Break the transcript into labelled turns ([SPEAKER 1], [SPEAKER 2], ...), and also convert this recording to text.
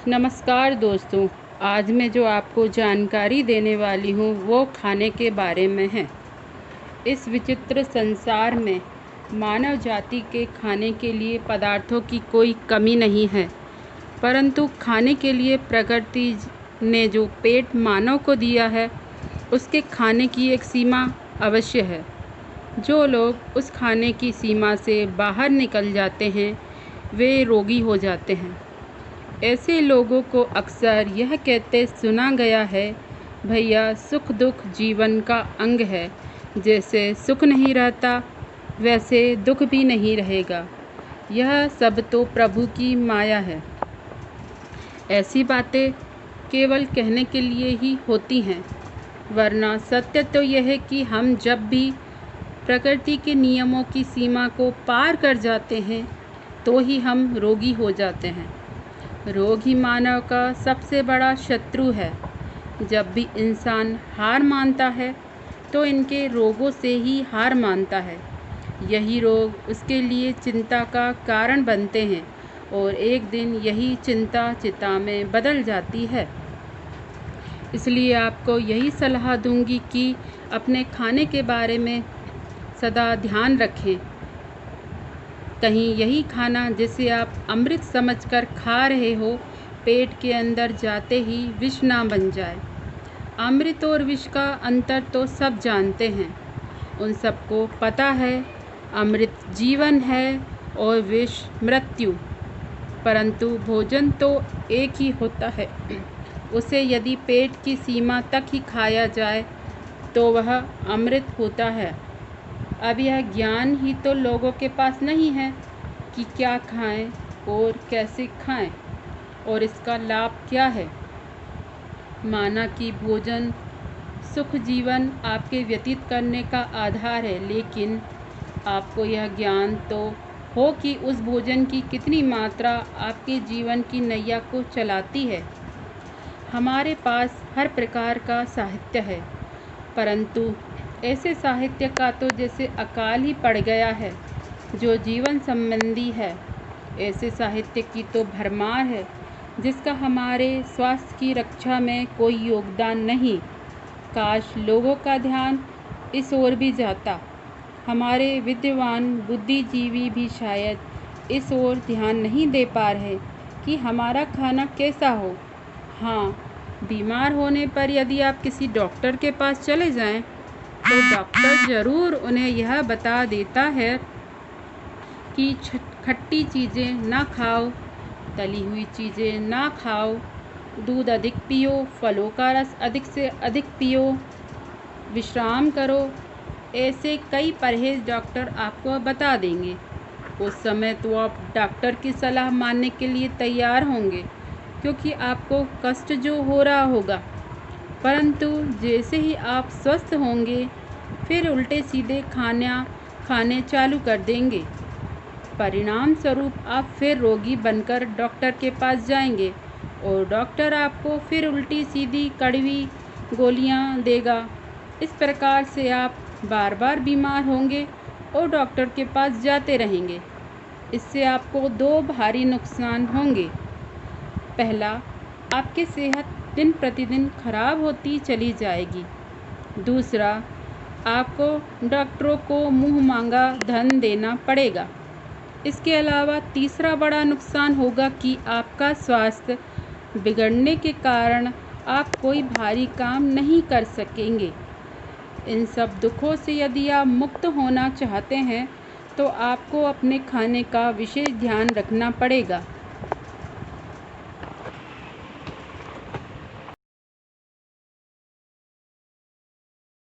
[SPEAKER 1] नमस्कार दोस्तों। आज मैं जो आपको जानकारी देने वाली हूँ वो खाने के बारे में है। इस विचित्र संसार में मानव जाति के खाने के लिए पदार्थों की कोई कमी नहीं है, परंतु खाने के लिए प्रकृति ने जो पेट मानव को दिया है उसके खाने की एक सीमा अवश्य है। जो लोग उस खाने की सीमा से बाहर निकल जाते हैं वे रोगी हो जाते हैं। ऐसे लोगों को अक्सर यह कहते सुना गया है, भैया सुख दुख जीवन का अंग है, जैसे सुख नहीं रहता वैसे दुख भी नहीं रहेगा। यह सब तो प्रभु की माया है। ऐसी बातें केवल कहने के लिए ही होती हैं, वरना सत्य तो यह है कि हम जब भी प्रकृति के नियमों की सीमा को पार कर जाते हैं तो ही हम रोगी हो जाते हैं। रोग ही मानव का सबसे बड़ा शत्रु है। जब भी इंसान हार मानता है तो इनके रोगों से ही हार मानता है। यही रोग उसके लिए चिंता का कारण बनते हैं और एक दिन यही चिंता चिता में बदल जाती है। इसलिए आपको यही सलाह दूंगी कि अपने खाने के बारे में सदा ध्यान रखें। कहीं यही खाना जिसे आप अमृत समझकर खा रहे हो पेट के अंदर जाते ही विष ना बन जाए। अमृत और विष का अंतर तो सब जानते हैं, उन सबको पता है। अमृत जीवन है और विष मृत्यु, परंतु भोजन तो एक ही होता है। उसे यदि पेट की सीमा तक ही खाया जाए तो वह अमृत होता है। अब यह ज्ञान ही तो लोगों के पास नहीं है कि क्या खाएं और कैसे खाएं और इसका लाभ क्या है। माना कि भोजन सुख जीवन आपके व्यतीत करने का आधार है, लेकिन आपको यह ज्ञान तो हो कि उस भोजन की कितनी मात्रा आपके जीवन की नैया को चलाती है। हमारे पास हर प्रकार का साहित्य है, परंतु ऐसे साहित्य का तो जैसे अकाल ही पड़ गया है जो जीवन संबंधी है। ऐसे साहित्य की तो भरमार है जिसका हमारे स्वास्थ्य की रक्षा में कोई योगदान नहीं। काश लोगों का ध्यान इस ओर भी जाता। हमारे विद्वान बुद्धिजीवी भी शायद इस ओर ध्यान नहीं दे पा रहे कि हमारा खाना कैसा हो। हाँ, बीमार होने पर यदि आप किसी डॉक्टर के पास चले जाएं तो डॉक्टर ज़रूर उन्हें यह बता देता है कि खट्टी चीज़ें ना खाओ, तली हुई चीज़ें ना खाओ, दूध अधिक पियो, फलों का रस अधिक से अधिक पियो, विश्राम करो। ऐसे कई परहेज डॉक्टर आपको बता देंगे। उस समय तो आप डॉक्टर की सलाह मानने के लिए तैयार होंगे क्योंकि आपको कष्ट जो हो रहा होगा, परंतु जैसे ही आप स्वस्थ होंगे फिर उल्टे सीधे खाने चालू कर देंगे। परिणाम स्वरूप आप फिर रोगी बनकर डॉक्टर के पास जाएंगे और डॉक्टर आपको फिर उल्टी सीधी कड़वी गोलियां देगा। इस प्रकार से आप बार बार बीमार होंगे और डॉक्टर के पास जाते रहेंगे। इससे आपको दो भारी नुकसान होंगे। पहला, आपकी सेहत दिन प्रतिदिन खराब होती चली जाएगी। दूसरा, आपको डॉक्टरों को मुंह मांगा धन देना पड़ेगा। इसके अलावा तीसरा बड़ा नुकसान होगा कि आपका स्वास्थ्य बिगड़ने के कारण आप कोई भारी काम नहीं कर सकेंगे। इन सब दुखों से यदि आप मुक्त होना चाहते हैं तो आपको अपने खाने का विशेष ध्यान रखना पड़ेगा।